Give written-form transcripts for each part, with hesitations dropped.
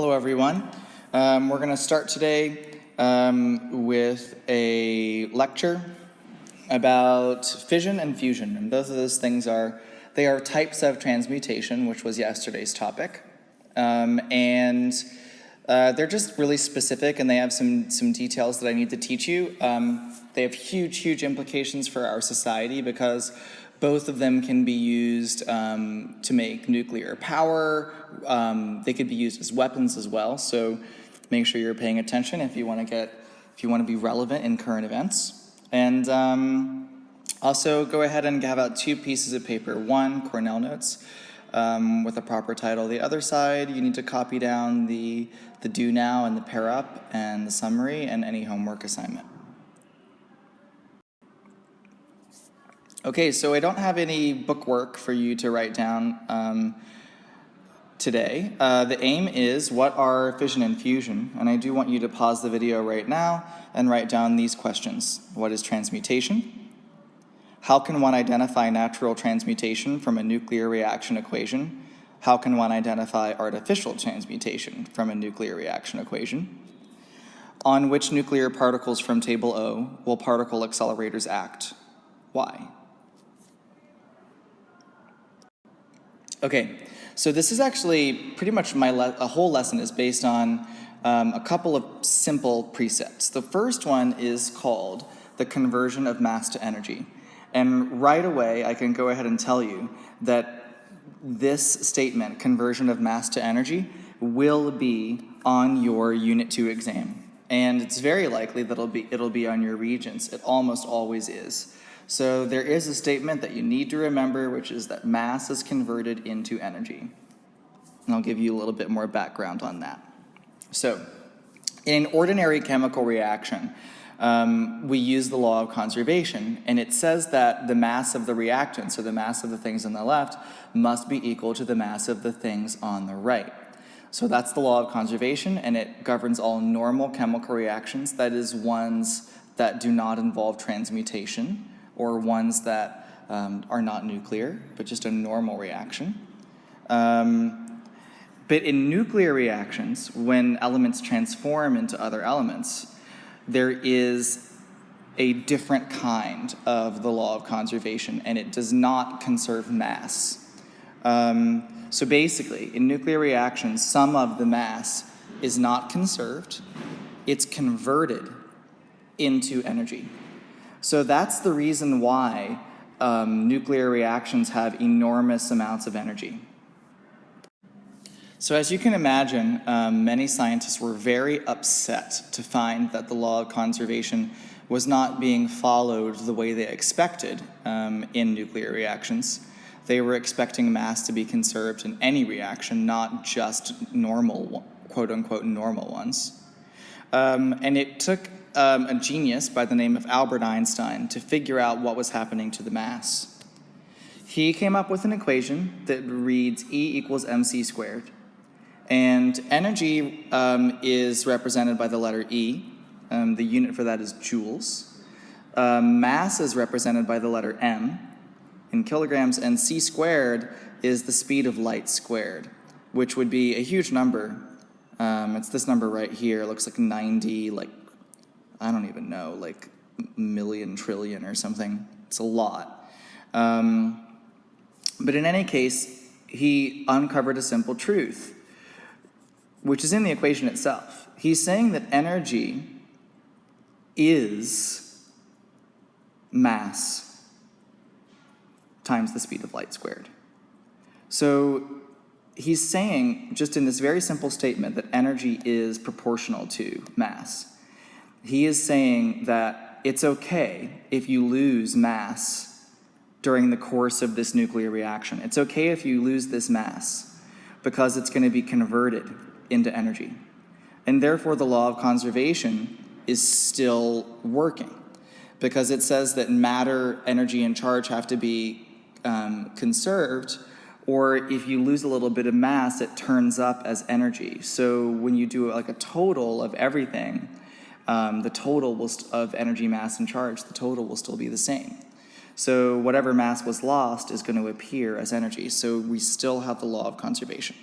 Hello, everyone. We're going to start today with a lecture about fission and fusion. And both of those things are types of transmutation, which was yesterday's topic. And they're just really specific, and they have some details that I need to teach you. They have huge implications for our society because both of them can be used to make nuclear power. They could be used as weapons as well. So make sure you're paying attention if you want to be relevant in current events. And also go ahead and have out 2 pieces of paper. One, Cornell notes with a proper title. The other side, you need to copy down the do now and the pair up and the summary and any homework assignment. Okay, so I don't have any bookwork for you to write down today. The aim is, what are fission and fusion? And I do want you to pause the video right now and write down these questions. What is transmutation? How can one identify natural transmutation from a nuclear reaction equation? How can one identify artificial transmutation from a nuclear reaction equation? On which nuclear particles from Table O will particle accelerators act? Why? Okay, so this is actually pretty much a whole lesson is based on a couple of simple precepts. The first one is called the conversion of mass to energy. And right away, I can go ahead and tell you that this statement, conversion of mass to energy, will be on your Unit 2 exam. And it's very likely that it'll be on your Regents. It almost always is. So there is a statement that you need to remember, which is that mass is converted into energy. And I'll give you a little bit more background on that. So in an ordinary chemical reaction, we use the law of conservation, and it says that the mass of the reactant, so the mass of the things on the left, must be equal to the mass of the things on the right. So that's the law of conservation, and it governs all normal chemical reactions, that is, ones that do not involve transmutation, or ones that are not nuclear, but just a normal reaction. But in nuclear reactions, when elements transform into other elements, there is a different kind of the law of conservation, and it does not conserve mass. So basically, in nuclear reactions, some of the mass is not conserved, it's converted into energy. So that's the reason why nuclear reactions have enormous amounts of energy. So as you can imagine, many scientists were very upset to find that the law of conservation was not being followed the way they expected in nuclear reactions. They were expecting mass to be conserved in any reaction, not just normal, quote-unquote, normal ones. And it took a genius by the name of Albert Einstein to figure out what was happening to the mass. He came up with an equation that reads E equals mc squared. And energy is represented by the letter E. The unit for that is joules. Mass is represented by the letter m in kilograms, and c squared is the speed of light squared, which would be a huge number. It's this number right here. It looks like 90, I don't even know, like million trillion or something. It's a lot. But in any case, he uncovered a simple truth, which is in the equation itself. He's saying that energy is mass times the speed of light squared. So he's saying, just in this very simple statement, that energy is proportional to mass. He is saying that it's okay if you lose mass during the course of this nuclear reaction. It's okay if you lose this mass because it's going to be converted into energy. And therefore, the law of conservation is still working because it says that matter, energy, and charge have to be conserved, or if you lose a little bit of mass, it turns up as energy. So when you do like a total of everything, the total of energy, mass, and charge, the total will still be the same. So whatever mass was lost is going to appear as energy. So we still have the law of conservation.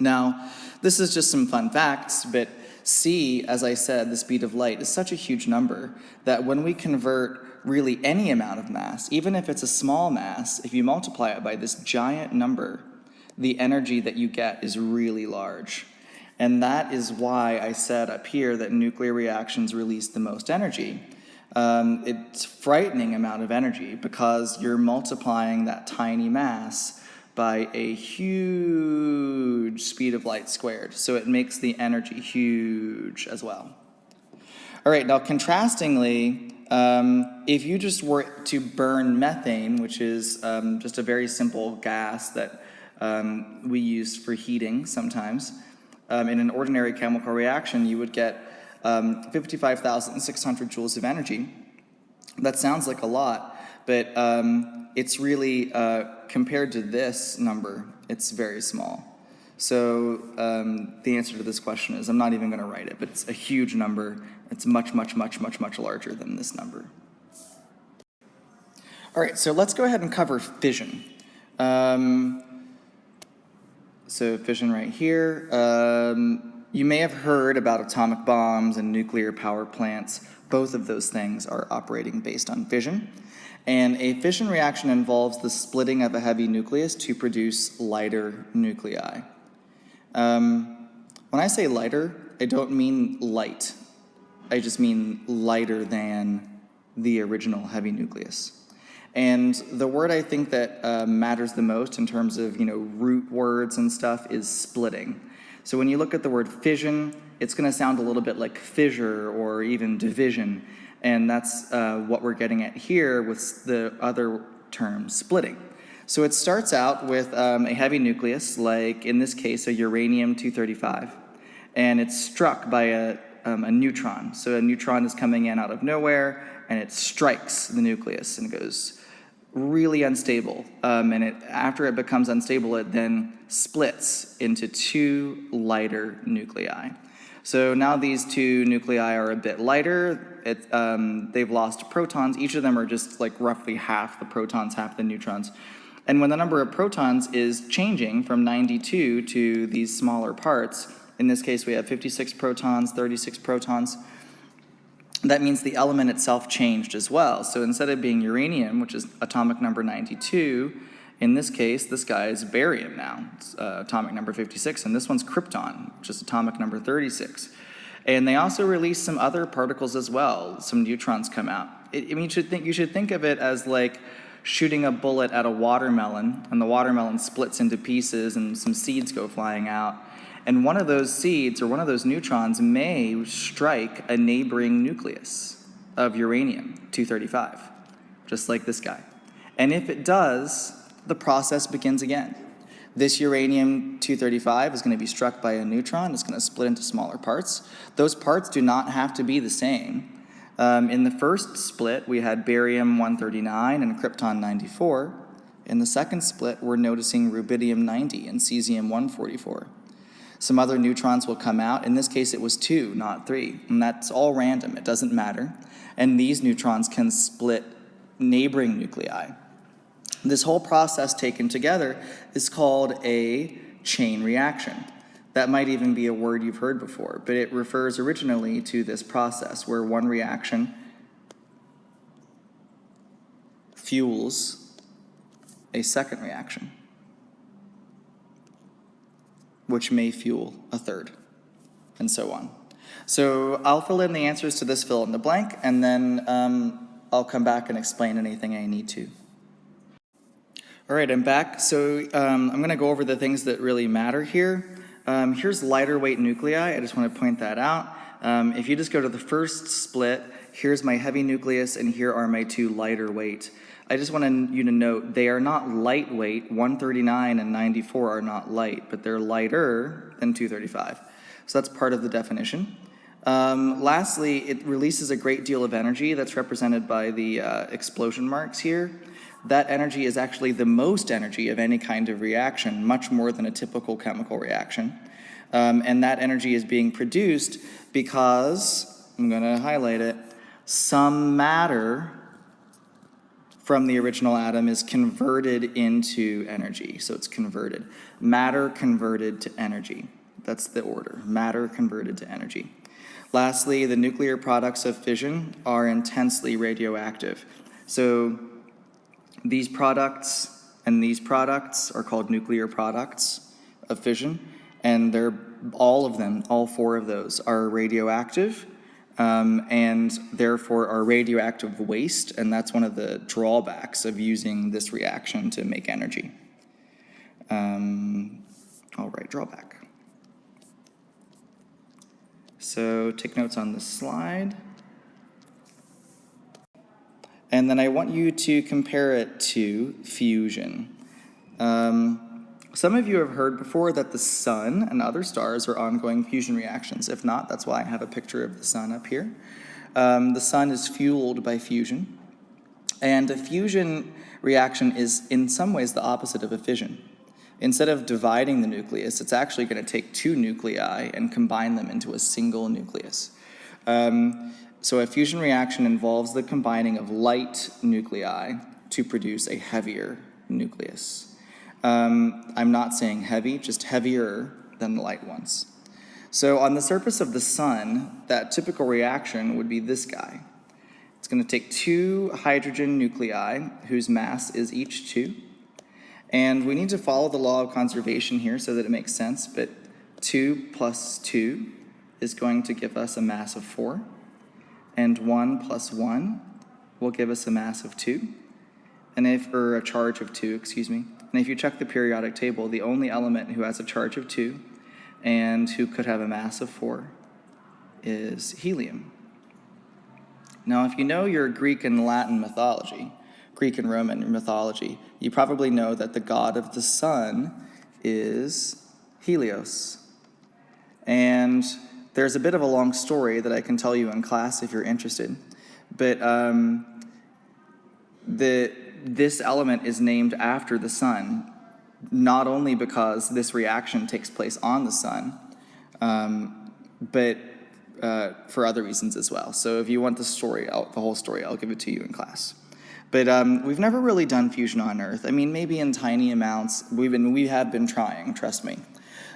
Now, this is just some fun facts, but c, as I said, the speed of light, is such a huge number that when we convert really any amount of mass, even if it's a small mass, if you multiply it by this giant number, the energy that you get is really large. And that is why I said up here that nuclear reactions release the most energy. It's a frightening amount of energy because you're multiplying that tiny mass by a huge speed of light squared. So it makes the energy huge as well. All right, now contrastingly, if you just were to burn methane, which is just a very simple gas that we use for heating sometimes, in an ordinary chemical reaction, you would get 55,600 joules of energy. That sounds like a lot, but it's really, compared to this number, it's very small. So the answer to this question is, I'm not even going to write it, but it's a huge number. It's much, much, much, much, much larger than this number. All right, so let's go ahead and cover fission. So fission right here. You may have heard about atomic bombs and nuclear power plants. Both of those things are operating based on fission. And a fission reaction involves the splitting of a heavy nucleus to produce lighter nuclei. When I say lighter, I don't mean light. I just mean lighter than the original heavy nucleus. And the word I think that matters the most in terms of root words and stuff is splitting. So when you look at the word fission, it's going to sound a little bit like fissure or even division, and that's what we're getting at here with the other term, splitting. So it starts out with a heavy nucleus, like in this case a uranium-235, and it's struck by a neutron. So a neutron is coming in out of nowhere, and it strikes the nucleus and goes really unstable. And after it becomes unstable, it then splits into two lighter nuclei. So now these two nuclei are a bit lighter. They've lost protons. Each of them are just like roughly half the protons, half the neutrons. And when the number of protons is changing from 92 to these smaller parts, in this case we have 56 protons, 36 protons, that means the element itself changed as well. So instead of being uranium, which is atomic number 92, in this case, this guy is barium now. It's atomic number 56, and this one's krypton, which is atomic number 36. And they also release some other particles as well. Some neutrons come out. You should think of it as like shooting a bullet at a watermelon, and the watermelon splits into pieces, and some seeds go flying out. And one of those seeds, or one of those neutrons, may strike a neighboring nucleus of uranium-235, just like this guy. And if it does, the process begins again. This uranium-235 is going to be struck by a neutron. It's going to split into smaller parts. Those parts do not have to be the same. In the first split, we had barium-139 and krypton-94. In the second split, we're noticing rubidium-90 and cesium-144. Some other neutrons will come out. In this case, it was 2, not 3. And that's all random. It doesn't matter. And these neutrons can split neighboring nuclei. This whole process taken together is called a chain reaction. That might even be a word you've heard before, but it refers originally to this process where one reaction fuels a second reaction, which may fuel a third, and so on. So I'll fill in the answers to this fill in the blank, and then I'll come back and explain anything I need to. All right, I'm back. So I'm going to go over the things that really matter here. Here's lighter weight nuclei. I just want to point that out. If you just go to the first split, here's my heavy nucleus, and here are my two lighter weight. I just want you to note they are not lightweight. 139 and 94 are not light, but they're lighter than 235. So that's part of the definition. Lastly, it releases a great deal of energy that's represented by the explosion marks here. That energy is actually the most energy of any kind of reaction, much more than a typical chemical reaction. And that energy is being produced because, I'm going to highlight it, some matter from the original atom is converted into energy. So it's converted. Matter converted to energy. That's the order. Matter converted to energy. Lastly, the nuclear products of fission are intensely radioactive. So these products and these products are called nuclear products of fission, and they're all of them, all four of those, are radioactive, and therefore are radioactive waste, and that's one of the drawbacks of using this reaction to make energy. All right, drawback. So take notes on this slide. And then I want you to compare it to fusion. Some of you have heard before that the sun and other stars are ongoing fusion reactions. If not, that's why I have a picture of the sun up here. The sun is fueled by fusion. And a fusion reaction is in some ways the opposite of a fission. Instead of dividing the nucleus, it's actually going to take two nuclei and combine them into a single nucleus. So a fusion reaction involves the combining of light nuclei to produce a heavier nucleus. I'm not saying heavy, just heavier than the light ones. So on the surface of the sun, that typical reaction would be this guy. It's going to take two hydrogen nuclei whose mass is each 2. And we need to follow the law of conservation here so that it makes sense, but 2 plus 2 is going to give us a mass of 4. And 1 plus 1 will give us a mass of 2, or a charge of 2, excuse me. And if you check the periodic table, the only element who has a charge of 2 and who could have a mass of 4 is helium. Now, if you know your Greek and Latin mythology, Greek and Roman mythology, you probably know that the god of the sun is Helios. And there's a bit of a long story that I can tell you in class if you're interested. But this element is named after the sun, not only because this reaction takes place on the sun, but for other reasons as well. So if you want the whole story, I'll give it to you in class. But we've never really done fusion on Earth. I mean, maybe in tiny amounts. We have been trying, trust me.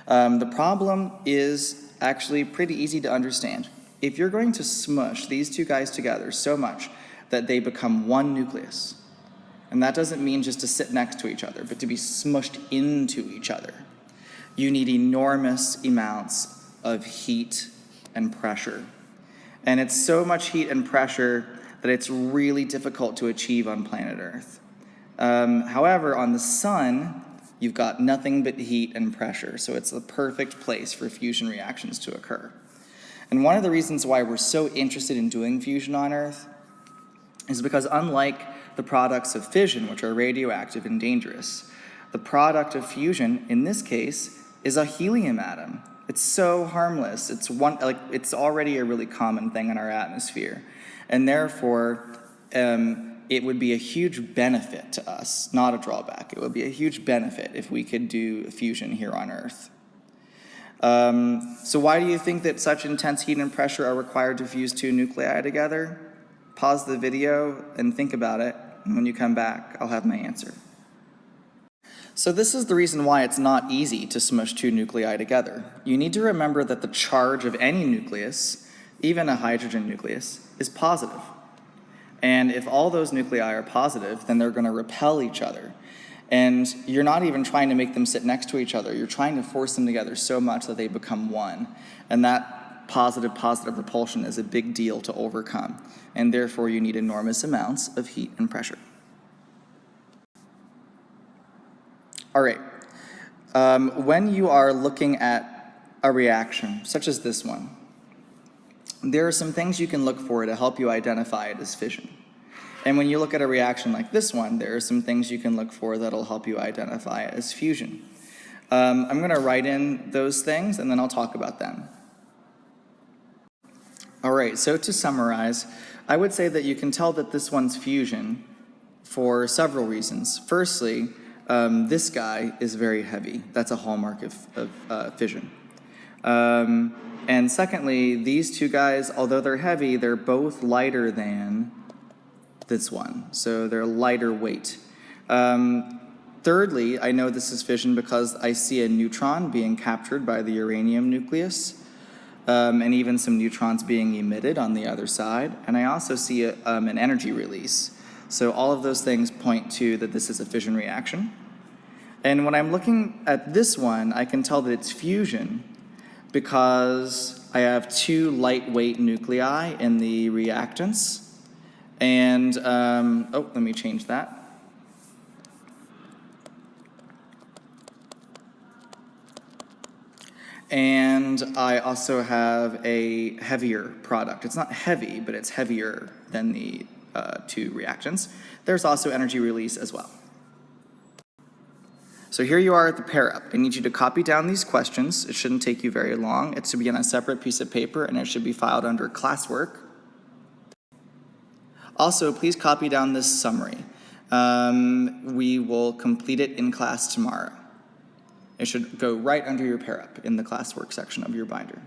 The problem is actually pretty easy to understand. If you're going to smush these two guys together so much that they become one nucleus, and that doesn't mean just to sit next to each other, but to be smushed into each other, you need enormous amounts of heat and pressure. And it's so much heat and pressure that it's really difficult to achieve on planet Earth. However, on the sun, you've got nothing but heat and pressure, so it's the perfect place for fusion reactions to occur. And one of the reasons why we're so interested in doing fusion on Earth is because unlike the products of fission, which are radioactive and dangerous, the product of fusion, in this case, is a helium atom. It's so harmless. It's already a really common thing in our atmosphere. And therefore, it would be a huge benefit to us, not a drawback. It would be a huge benefit if we could do fusion here on Earth. So why do you think that such intense heat and pressure are required to fuse two nuclei together? Pause the video and think about it, and when you come back, I'll have my answer. So this is the reason why it's not easy to smush two nuclei together. You need to remember that the charge of any nucleus, even a hydrogen nucleus, is positive. And if all those nuclei are positive, then they're going to repel each other. And you're not even trying to make them sit next to each other. You're trying to force them together so much that they become one. And that positive repulsion is a big deal to overcome. And therefore, you need enormous amounts of heat and pressure. All right. When you are looking at a reaction, such as this one, there are some things you can look for to help you identify it as fission. And when you look at a reaction like this one, there are some things you can look for that'll help you identify it as fusion. I'm going to write in those things, and then I'll talk about them. All right, so to summarize, I would say that you can tell that this one's fusion for several reasons. Firstly, this guy is very heavy. That's a hallmark of fission. And secondly, these two guys, although they're heavy, they're both lighter than this one, so they're lighter weight. Thirdly, I know this is fission because I see a neutron being captured by the uranium nucleus, and even some neutrons being emitted on the other side. And I also see an energy release. So all of those things point to that this is a fission reaction. And when I'm looking at this one, I can tell that it's fusion because I have two lightweight nuclei in the reactants. And, let me change that. And I also have a heavier product. It's not heavy, but it's heavier than the two reactants. There's also energy release as well. So here you are at the pair up. I need you to copy down these questions. It shouldn't take you very long. It's to be on a separate piece of paper, and it should be filed under classwork. Also, please copy down this summary. We will complete it in class tomorrow. It should go right under your pair up in the classwork section of your binder.